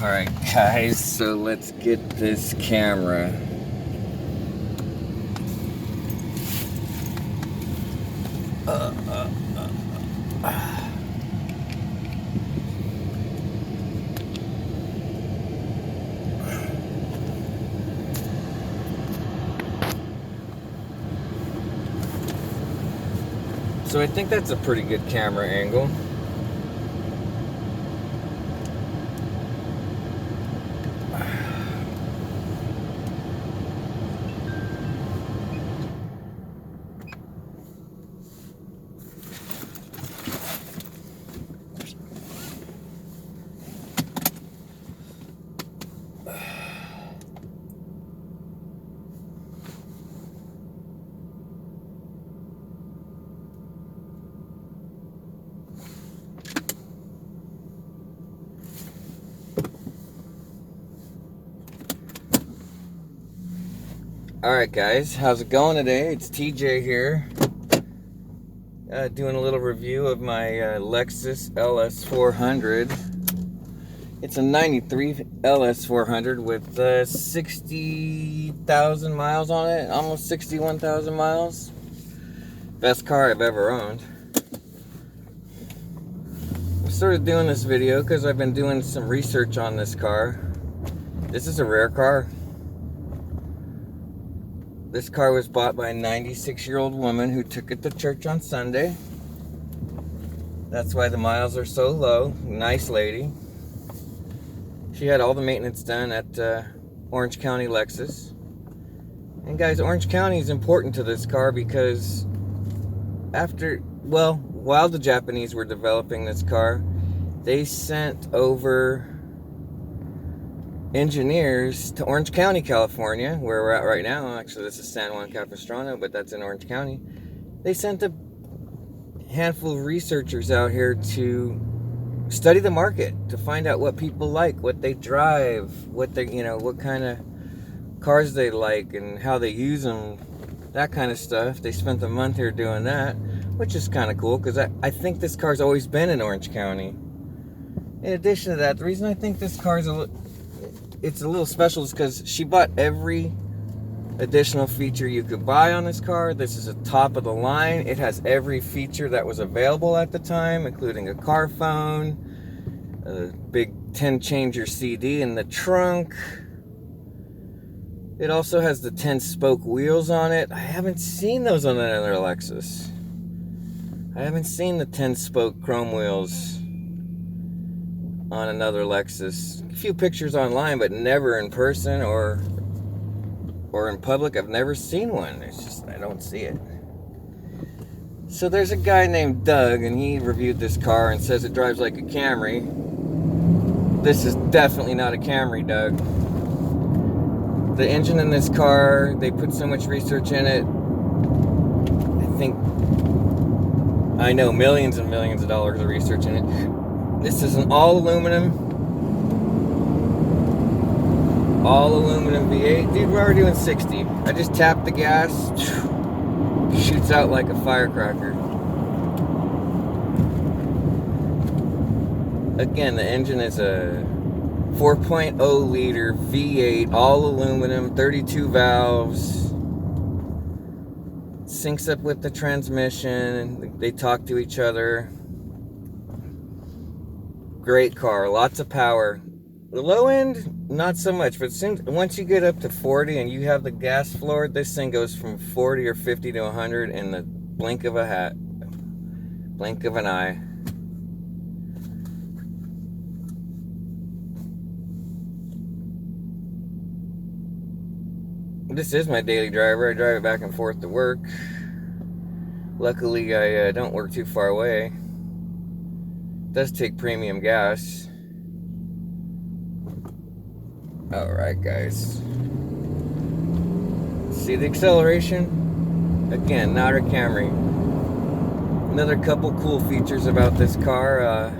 Alright guys, so let's get this camera. So I think that's a pretty good camera angle. Alright guys, how's it going today? It's TJ here, doing a little review of my Lexus ls400. It's a 93 ls400 with 60,000 miles on it, almost 61,000 miles. Best car I've ever owned. I started doing this video because I've been doing some research on this car. This is a rare car. This car was bought by a 96-year-old woman who took it to church on Sunday. That's why the miles are so low. Nice lady. She had all the maintenance done at Orange County Lexus. And guys, Orange County is important to this car because while the Japanese were developing this car, they sent over engineers to Orange County, California, where we're at right now. Actually, this is San Juan Capistrano, but that's in Orange County. They sent a handful of researchers out here to study the market, to find out what people like, what they drive, what they, what kind of cars they like, and how they use them, that kind of stuff. They spent a month here doing that, which is kind of cool because I think this car's always been in Orange County. In addition to that, the reason I think this car's it's a little special is because she bought every additional feature you could buy on this car. This is a top of the line. It has every feature that was available at the time, including a car phone, a big 10-changer CD in the trunk. It also has the 10-spoke wheels on it. I haven't seen those on another Lexus. I haven't seen the 10-spoke chrome wheels on another Lexus. A few pictures online, but never in person or in public. I've never seen one. It's just, I don't see it. So there's a guy named Doug, and he reviewed this car and says it drives like a Camry. This is definitely not a Camry, Doug. The engine in this car, they put so much research in it. I know millions and millions of dollars of research in it. This is an all aluminum V8. Dude, we're already doing 60. I just tapped the gas. Shoots out like a firecracker. Again, the engine is a 4.0 liter V8, all aluminum, 32 valves. Syncs up with the transmission. They talk to each other. Great car, lots of power. The low end, not so much, but once you get up to 40 and you have the gas floored, this thing goes from 40 or 50 to 100 in the blink of an eye. This is my daily driver. I drive it back and forth to work. Luckily, I don't work too far away. It does take premium gas. Alright guys, see the acceleration? Again, not a Camry. Another couple cool features about this car.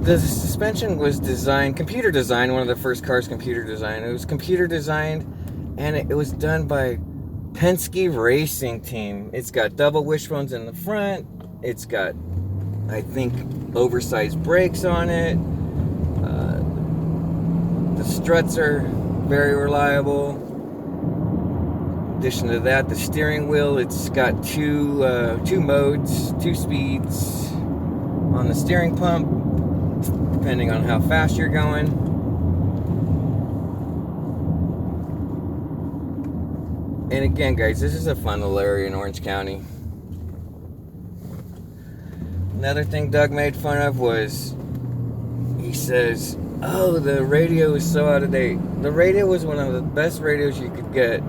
The suspension was computer designed, one of the first cars computer designed. It was computer designed, and it was done by Penske Racing Team. It's got double wishbones in the front. It's got, I think, oversized brakes on it. The struts are very reliable. In addition to that, the steering wheel, it's got two modes, 2 speeds on the steering pump, depending on how fast you're going. And again, guys, this is a fun little area in Orange County. Another thing Doug made fun of was, he says, oh, the radio is so out of date. The radio was one of the best radios you could get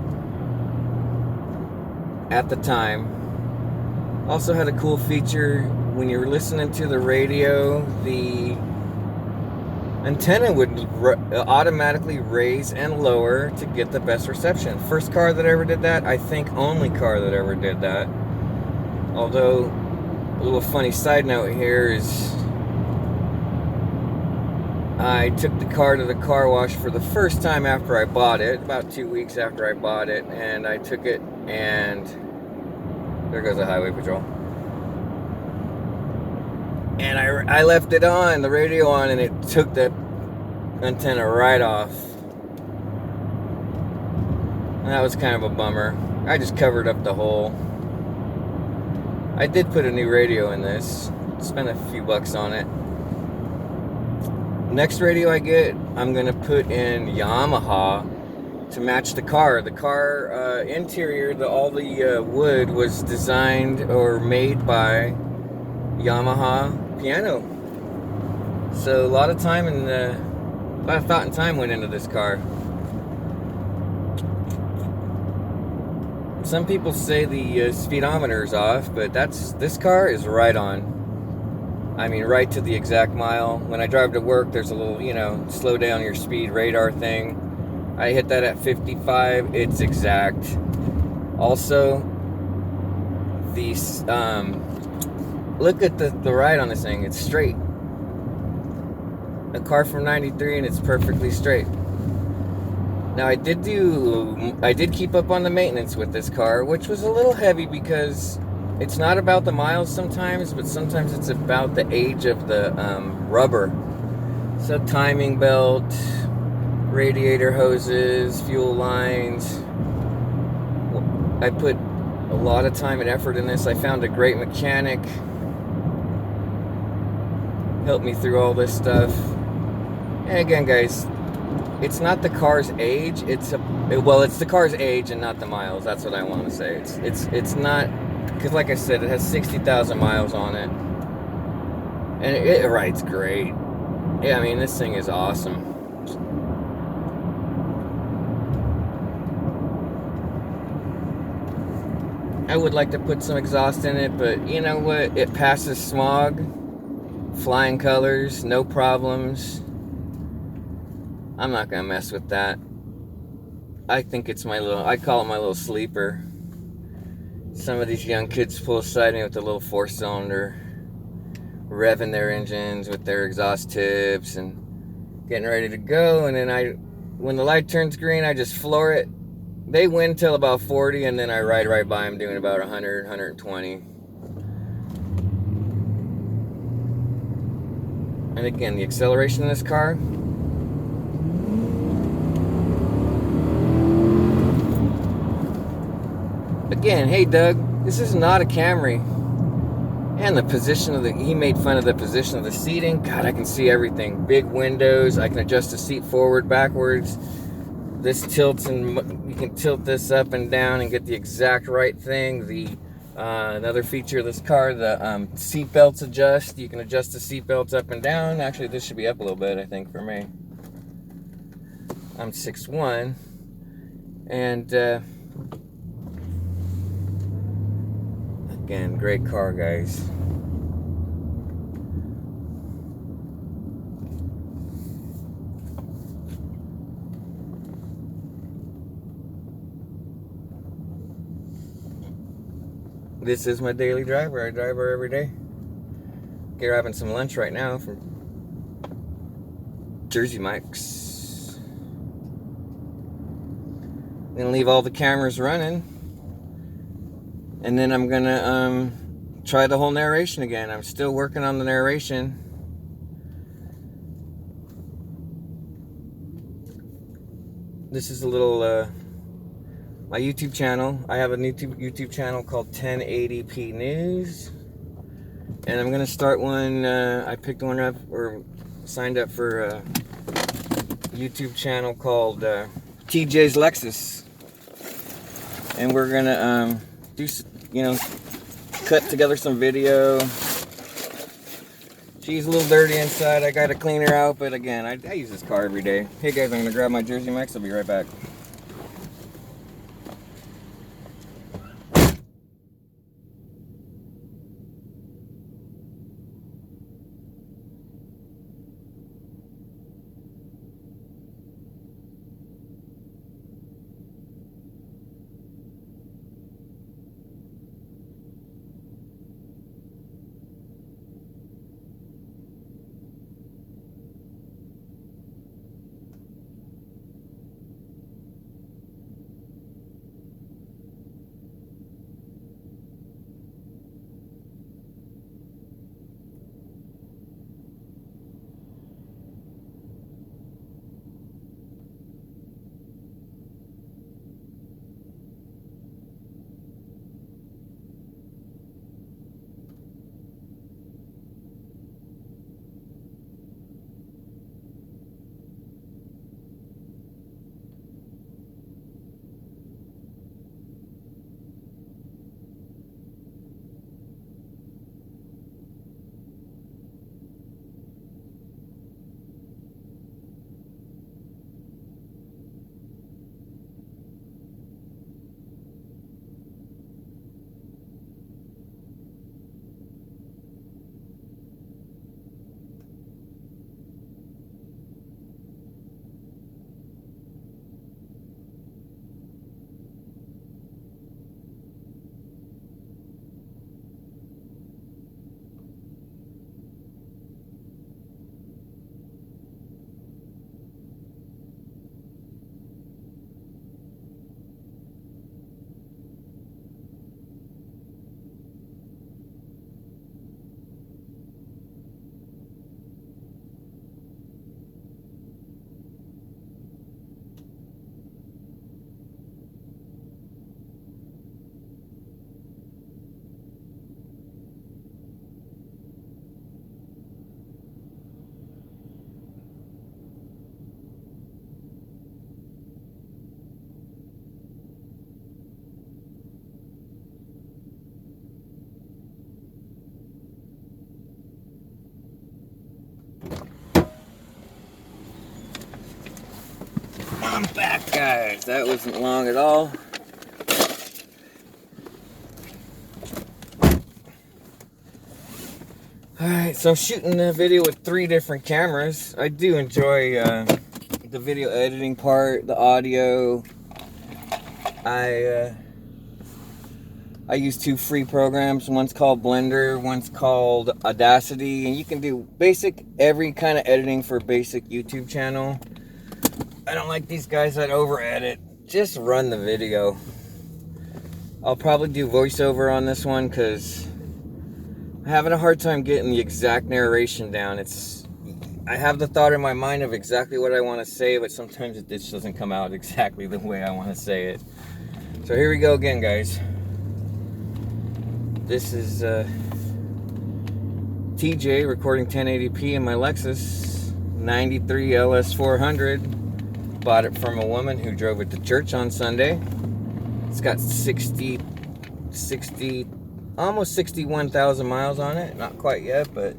at the time. Also had a cool feature. When you were listening to the radio, the antenna would automatically raise and lower to get the best reception. First car that ever did that. I think only car that ever did that. Although, a little funny side note here is, I took the car to the car wash for the first time after I bought it, about 2 weeks after I bought it, and I took it, and there goes the highway patrol. And I left it on, the radio on, and it took the antenna right off. And that was kind of a bummer. I just covered up the hole. I did put a new radio in this, spent a few bucks on it. Next radio I get, I'm gonna put in Yamaha to match the car. The car interior, all the wood was designed or made by Yamaha piano. So a lot of time and a lot of thought and time went into this car. Some people say the speedometer is off, but this car is right on. I mean, right to the exact mile. When I drive to work, there's a little, slow down your speed radar thing. I hit that at 55. It's exact. Also, look at the ride on this thing. It's straight. A car from 93 and it's perfectly straight. Now, I did keep up on the maintenance with this car, which was a little heavy because it's not about the miles sometimes, but sometimes it's about the age of the rubber. So timing belt, radiator hoses, fuel lines. I put a lot of time and effort in this. I found a great mechanic. Helped me through all this stuff. And again, guys, it's not the car's age. It's the car's age and not the miles. That's what I want to say. It's not, because like I said, it has 60,000 miles on it, and it rides great. Yeah, I mean, this thing is awesome. I would like to put some exhaust in it, but you know what? It passes smog, flying colors, no problems. I'm not gonna mess with that. I think it's I call it my little sleeper. Some of these young kids pull aside me with a little 4-cylinder, revving their engines with their exhaust tips and getting ready to go. And then when the light turns green, I just floor it. They win till about 40, and then I ride right by them doing about 100, 120. And again, the acceleration in this car. Again, hey Doug, this is not a Camry. And the position he made fun of the position of the seating. God, I can see everything. Big windows, I can adjust the seat forward, backwards. This tilts, and you can tilt this up and down and get the exact right thing. Another feature of this car, the seat belts adjust. You can adjust the seat belts up and down. Actually, this should be up a little bit, I think, for me. I'm 6'1", and again, great car, guys. This is my daily driver. I drive her every day. We're having some lunch right now from Jersey Mike's. I'm gonna leave all the cameras running, and then I'm gonna try the whole narration again. I'm still working on the narration. this is a little my YouTube channel. I have a new YouTube channel called 1080p News, and I'm gonna start one. I picked one up or signed up for a YouTube channel called TJ's Lexus, and we're gonna do, cut together some video. She's a little dirty inside. I gotta clean her out, but again, I use this car every day. Hey guys, I'm gonna grab my Jersey Mix. I'll be right back. I'm back, guys. That wasn't long at all. Alright, so I'm shooting the video with 3 different cameras. I do enjoy the video editing part, the audio. I use 2 free programs. One's called Blender, one's called Audacity, and you can do every kind of editing for a basic YouTube channel. I don't like these guys that over edit. Just run the video. I'll probably do voiceover on this one because I'm having a hard time getting the exact narration down. I have the thought in my mind of exactly what I want to say, but sometimes it just doesn't come out exactly the way I want to say it. So here we go again, guys. This is TJ recording 1080p in my Lexus 93 ls400. Bought it from a woman who drove it to church on Sunday. It's got almost 61,000 miles on it. Not quite yet, but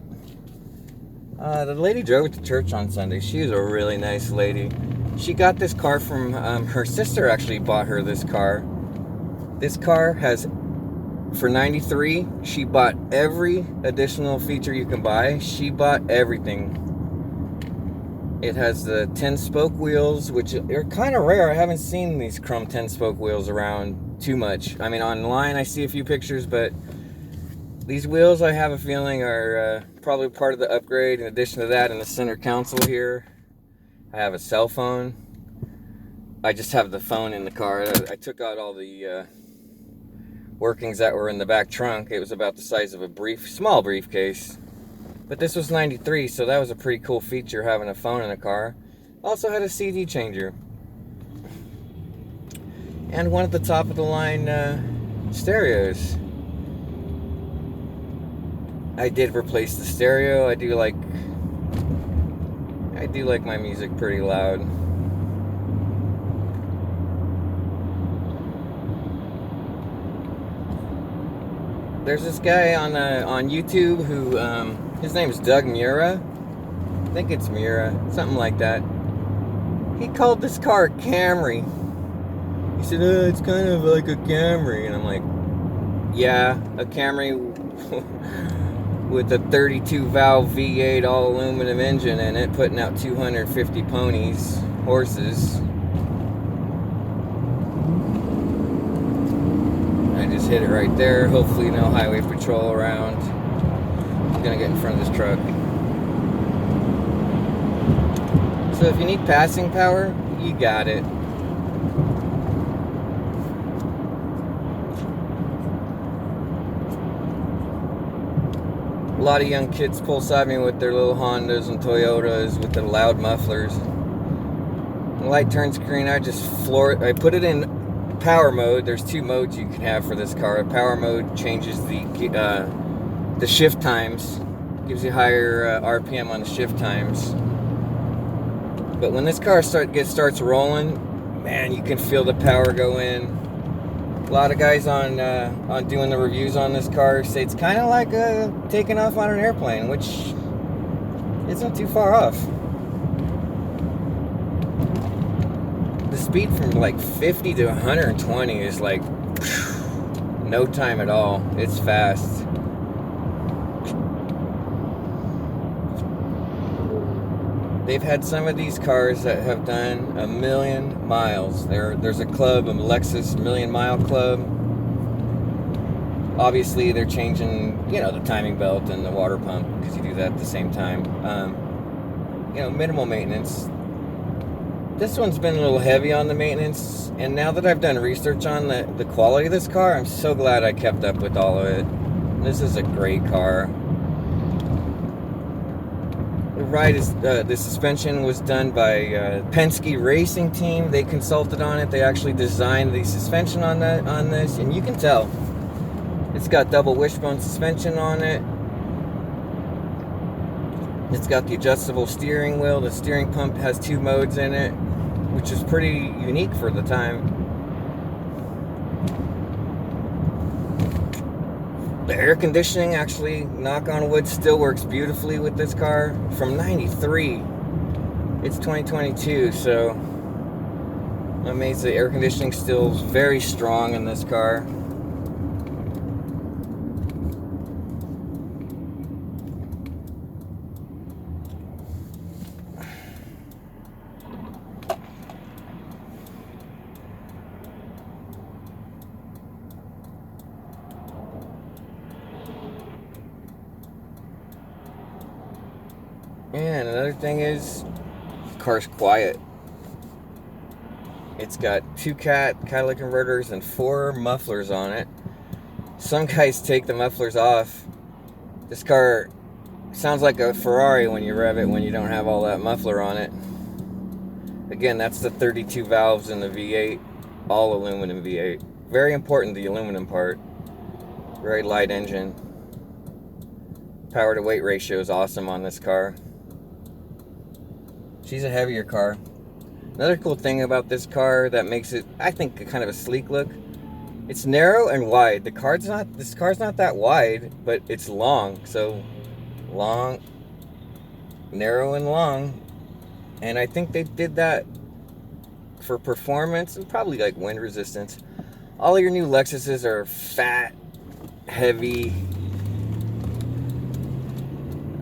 the lady drove it to church on Sunday. She was a really nice lady. She got this car from her sister. Actually bought her this car. This car has, for 93, she bought every additional feature you can buy. She bought everything. It has the 10-spoke wheels, which are kind of rare. I haven't seen these chrome 10-spoke wheels around too much. I mean, online I see a few pictures, but these wheels, I have a feeling, are probably part of the upgrade. In addition to that, in the center console here, I have a cell phone. I just have the phone in the car. I took out all the workings that were in the back trunk. It was about the size of a small briefcase. But this was 93, so that was a pretty cool feature, having a phone in a car. Also had a CD changer. and one of the top of the line stereos. I did replace the stereo. I do like my music pretty loud. There's this guy on YouTube who his name is DeMuro. I think it's Mura, something like that. He called this car a Camry. He said, "Oh, it's kind of like a Camry," and I'm like, "Yeah, a Camry with a 32 valve V8 all aluminum engine in it, putting out 250 horses." I just hit it right there. Hopefully no highway patrol around. I'm gonna get in front of this truck. So if you need passing power, you got it. A lot of young kids pull beside me with their little Hondas and Toyotas with their loud mufflers. When the light turns green, I just floor it. I put it in power mode. There's two modes you can have for this car. Power mode changes the shift times, gives you higher RPM on the shift times. But when this car starts rolling, man, you can feel the power go in. A lot of guys on doing the reviews on this car say it's kind of like taking off on an airplane, which isn't too far off. The speed from like 50 to 120 is like no time at all. It's fast. They've had some of these cars that have done 1,000,000 miles. There's a club, a Lexus 1,000,000 Club. Obviously, they're changing, the timing belt and the water pump because you do that at the same time. Minimal maintenance. This one's been a little heavy on the maintenance, and now that I've done research on the quality of this car, I'm so glad I kept up with all of it. This is a great car. The suspension was done by Penske Racing Team. They consulted on it. They actually designed the suspension on this, and you can tell it's got double wishbone suspension on it. It's got the adjustable steering wheel. The steering pump has 2 modes in it, which is pretty unique for the time. The air conditioning, actually, knock on wood, still works beautifully with this car. From 93, it's 2022, so I'm amazed the air conditioning still is very strong in this car. And another thing is, the car's quiet. It's got 2 catalytic converters and 4 mufflers on it. Some guys take the mufflers off. This car sounds like a Ferrari when you rev it when you don't have all that muffler on it. Again, that's the 32 valves in the V8, all aluminum V8. Very important, the aluminum part. Very light engine. Power to weight ratio is awesome on this car. She's a heavier car. Another cool thing about this car that makes it, I think, kind of a sleek look. It's narrow and wide. This car's not that wide, but it's long. So long, narrow and long. And I think they did that for performance and probably like wind resistance. All of your new Lexuses are fat, heavy.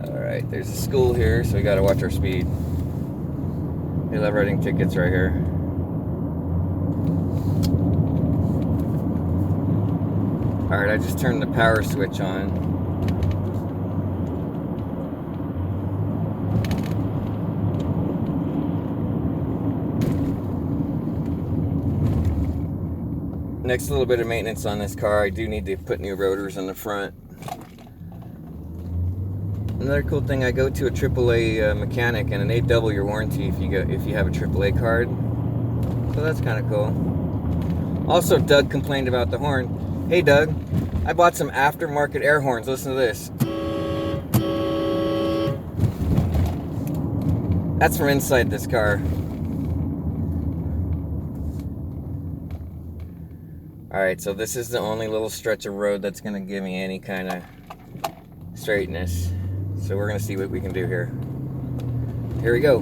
Alright, there's a school here, so we gotta watch our speed. They love writing tickets right here. Alright, I just turned the power switch on. Next little bit of maintenance on this car, I do need to put new rotors in the front. Another cool thing, I go to a AAA mechanic and they double your warranty if you have a AAA card. So that's kind of cool. Also, Doug complained about the horn. Hey Doug, I bought some aftermarket air horns. Listen to this. That's from inside this car. Alright, so this is the only little stretch of road that's going to give me any kind of straightness. So we're going to see what we can do here. Here we go.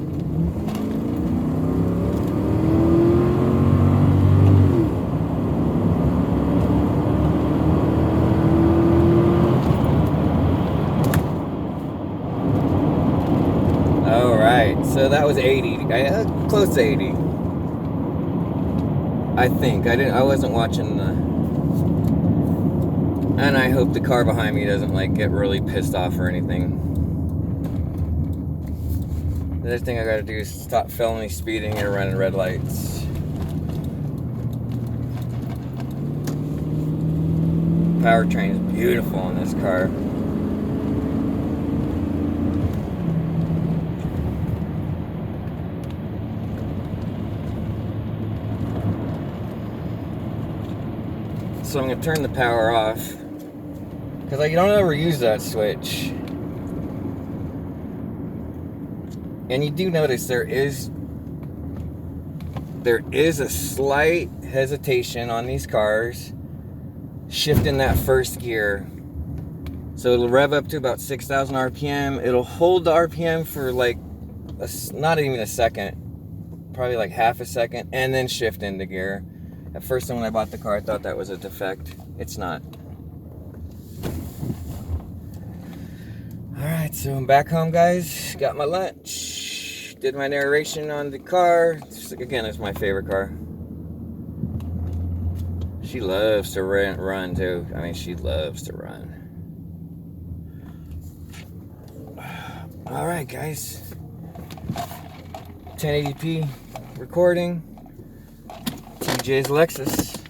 Alright, so that was 80. Close to 80. I think. I wasn't watching the... And I hope the car behind me doesn't like get really pissed off or anything. The other thing I gotta do is stop felony speeding or running red lights. Powertrain is beautiful in this car. So I'm gonna turn the power off because you don't ever use that switch. And you do notice there is a slight hesitation on these cars shifting that first gear. So it'll rev up to about 6,000 RPM. It'll hold the RPM for like not even a second, probably like half a second, and then shift into gear. At first, when I bought the car, I thought that was a defect. It's not. Alright, so I'm back home, guys. Got my lunch. Did my narration on the car. Again, it's my favorite car. She loves to run too. I mean, she loves to run. Alright, guys. 1080p recording. TJ's Lexus.